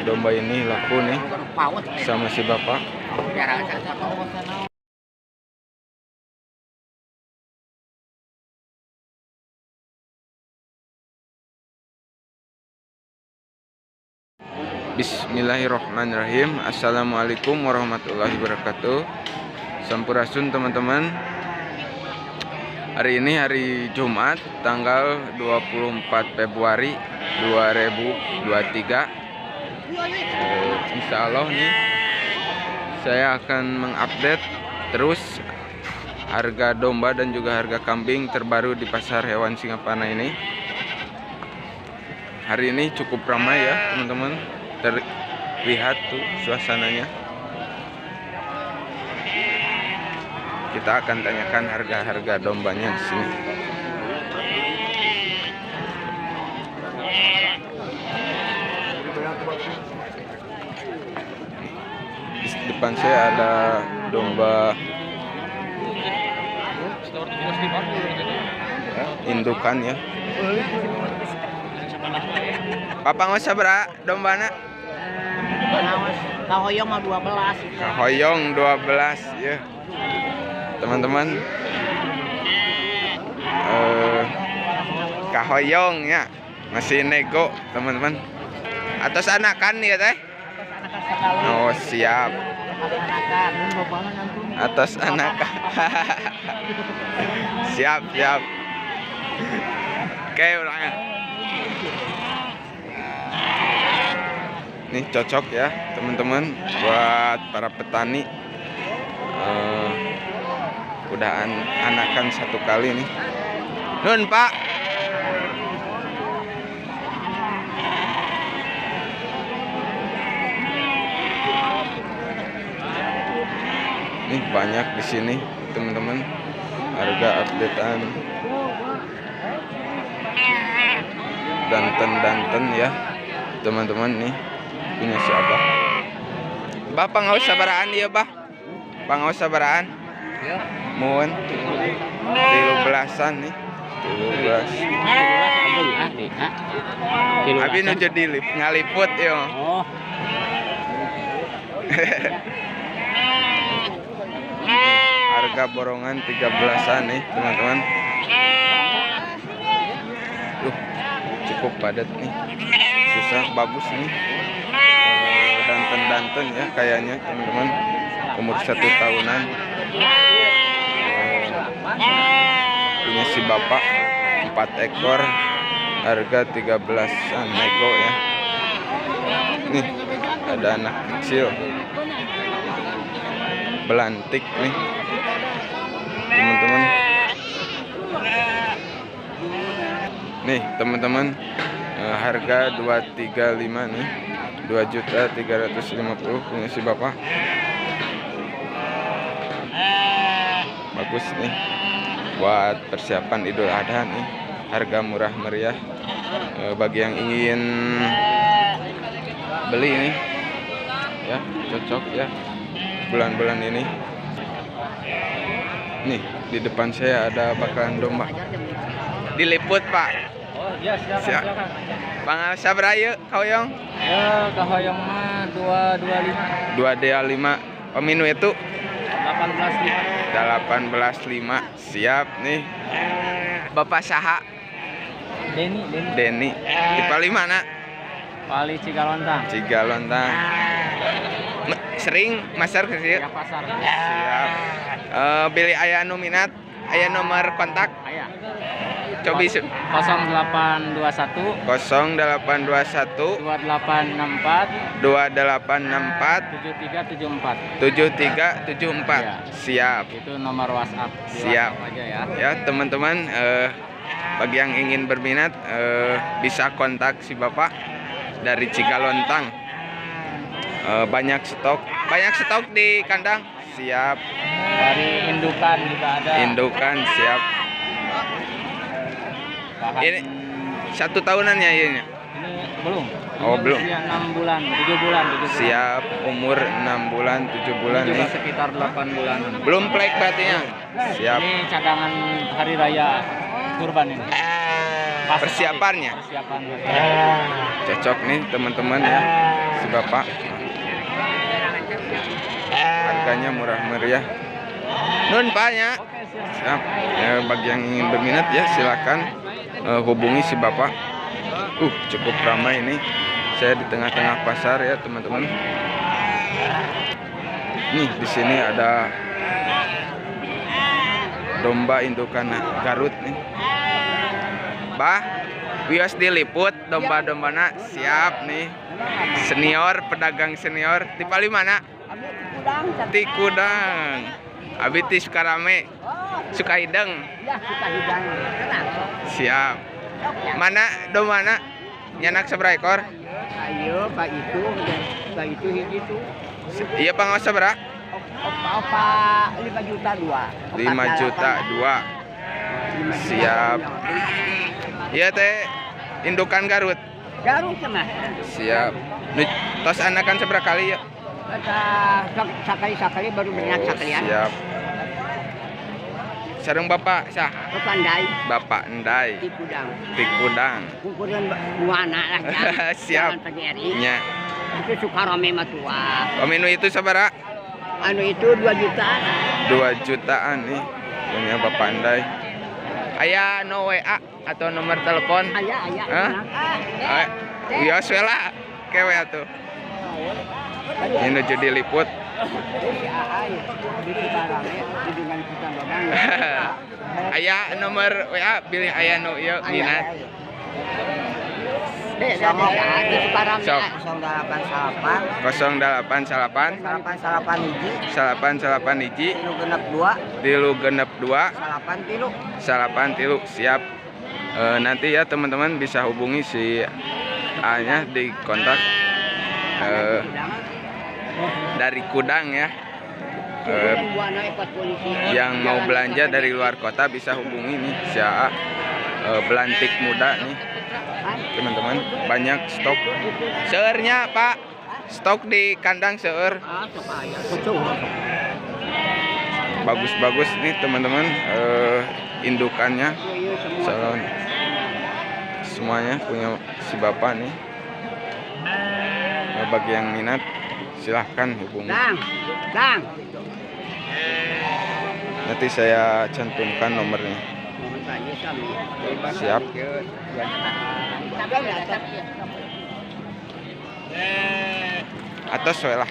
domba ini laku nih sama si bapak. Bismillahirrahmanirrahim. Assalamualaikum warahmatullahi wabarakatuh. Sampurasun teman-teman. Hari ini hari Jumat tanggal 24 Februari 2023. Insya Allah nih saya akan mengupdate terus harga domba dan juga harga kambing terbaru di pasar hewan Singaparna ini. Hari ini cukup ramai ya teman-teman. Terlihat tuh suasananya. Kita akan tanyakan harga-harga dombanya di sini. Di depan saya ada domba indukan ya. Papa nggak sabra dombana? Kahoyong mah 12. Kahoyong 12 ya. Teman-teman. Kahoyong ya. Masih nego, teman-teman. Atas anakan ya, Teh? Oh, siap. Atas anakan. Siap, siap. Oke, orangnya. Nih cocok ya teman-teman buat para petani. Udah anakan satu kali nih. Nun Pak. Nih banyak di sini teman-teman. Harga updatean danten ya teman-teman nih. Punya siapa? Bapak nggak usah baraan ya, Bah. Pak nggak usah baraan. Ya. Mohon. 13-an nih. 13. Abi nu jadi ngaliput yo. Oh. Harga borongan 13-an nih, teman-teman. Cukup padat nih. Susah bagus nih. Danten ya kayaknya teman-teman, umur 1 tahunan. Punya si bapak 4 ekor, harga 13-an nego ya. Nih ada anak kecil belantik nih teman-teman. Nih teman-teman, harga 235 nih. 2.350.000 punya si bapak. Bagus nih buat persiapan Idul Adha nih. Harga murah meriah bagi yang ingin beli nih ya, cocok ya bulan-bulan ini. Nih di depan saya ada bakalan domba diliput Pak. Oh iya, silakan. Pangal sabra yuk kahoyong? Ya, kahoyong mah 225. 2D5. Peminu itu 18.5. 18.5. Siap nih. Bapak saha? Deni. Di Pali mana? Pali Cigalontang. Sering masar ke sini? Ya, pasar. Siap. Pilih aya anu minat, aya nomor kontak? Aya. Cobi 0821 2864 7374. Ya. Siap. Itu nomor WhatsApp. Siap aja ya. Ya teman-teman, bagi yang ingin berminat bisa kontak si bapak dari Cigalontang. Banyak stok di kandang. Siap. Dari indukan juga ada. Indukan siap. Ini 1 tahunan ya ini? Ini belum. Oh, ini belum. Usia 6 bulan, 7 bulan. Siap, umur 6 bulan, 7 bulan Ini juga nih. sekitar 8 bulan. Belum plek berarti ya? Siap. Ini cadangan hari raya kurban ini. persiapannya. Persiapan. Cocok nih teman-teman ya, si bapak. Harganya murah meriah. Nun Pak ya. Siap. Ya, bagi yang ingin berminat ya silakan hubungi si bapak. Cukup ramai ini. Saya di tengah-tengah pasar ya teman-teman. Nih di sini ada domba indukan Garut nih. Bah, wios diliput domba-dombana siap nih. Senior, pedagang senior. Di Pali mana? Di Kudang. Abi ti suka rame. Suka hideng. Ya, suka hidang. Siap. Mana dombana? Nyanak seberapa ekor? Ayo, Pak itu hiji tuh. Iya pangos seberapa? Apa 5 juta 2. 5 juta 2. Siap. Iya teh indukan Garut. Garut mah. Siap. Tos anakan seberapa kali ya? Sakali baru berenang sakalian. Siap. Sareng bapak sah. Pandai. Bapak Endai. Di Kudang. Di Kudang. Ukuran buana lah. Siap. Nya. Itu suka rame mah tua. Pemenu itu seberapa? Anu itu 2 jutaan. 2 jutaan nih punya bapak Endai. Aya no WA atau nomor telepon? Aya. Wios we lah. Kewe atuh. Ini nuju diliput. Aya nomor WA pilih aya nu ieu minat. Sok. 088 881 hiji 362 3 siap. Nanti ya teman-teman bisa hubungi si A-nya di kontak dari Kudang ya. Yang mau belanja dari luar kota bisa hubungi nih si A. Belantik muda nih teman-teman, banyak stok seurnya Pak, stok di kandang seur bagus-bagus nih teman-teman. Indukannya salon semuanya punya si bapak nih. Bagi yang minat silahkan hubungi. Nanti saya cantumkan nomornya. Siap. Atos we lah.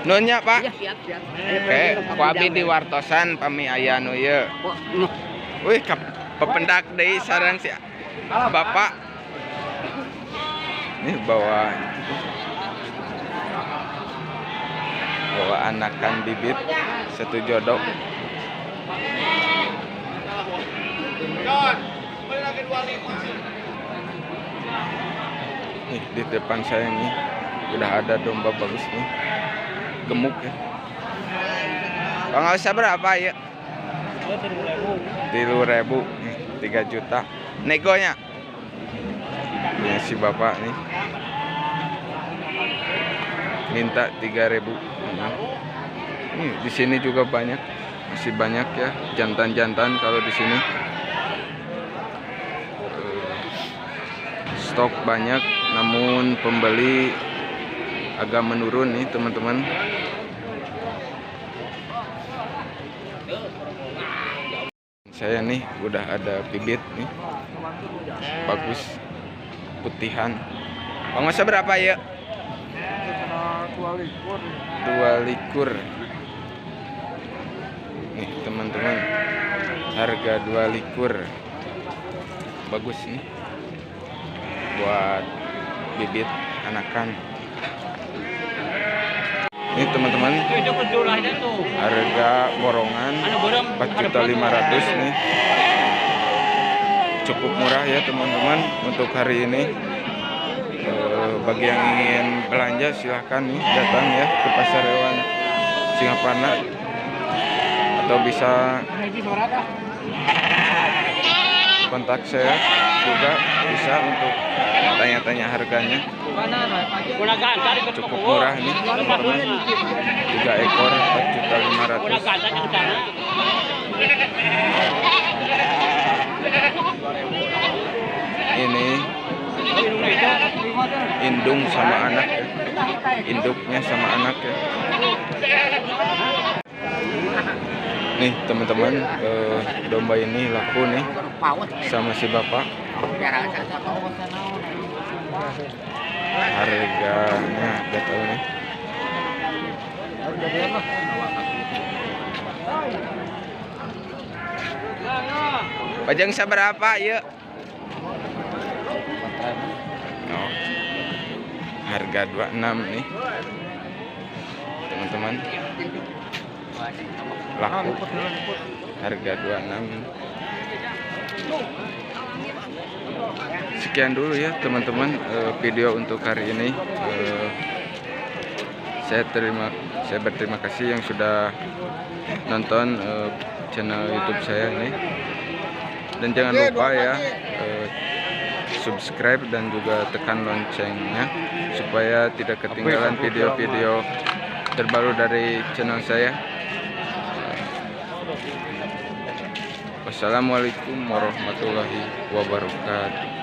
Nunnya Pak. Oke, ku abi di wartosan pami aya nu ieu. Wih, pependak deui sareng si bapak. Nih bawa anakan bibit satu jodoh. Nih di depan saya nih udah ada domba bagus nih, gemuk ya. Nggak usah berapa ya? 3.000, 3 juta. Negonya? Ini si bapak nih minta 3.000. Di sini juga banyak, masih banyak ya jantan-jantan kalau di sini. Stok banyak, namun pembeli agak menurun nih teman-teman. Saya nih udah ada bibit nih, bagus, putihan. Pangosnya berapa ya? 2 likur. Nih teman-teman, harga 2 likur, bagus nih buat bibit anakan. Ini teman-teman, harga borongan 4.500.000 nih, cukup murah ya teman-teman untuk hari ini. Bagi yang ingin belanja silahkan nih datang ya ke Pasar Hewan Singaparna, atau bisa kontak saya juga bisa untuk tanya-tanya harganya. Cukup murah nih teman-teman, 3 ekor 4.500.000. ini indung sama anak ya. Induknya sama anak ya. Nih teman-teman, domba ini laku nih sama si bapak. Harganya gak tahu nih. Pajang seberapa ya? Oh, harga 26 nih teman-teman, laku harga 26. Sekian dulu ya teman-teman video untuk hari ini. Saya berterima kasih yang sudah nonton channel YouTube saya ini, dan jangan lupa ya subscribe dan juga tekan loncengnya supaya tidak ketinggalan video-video terbaru dari channel saya. Wassalamualaikum warahmatullahi wabarakatuh.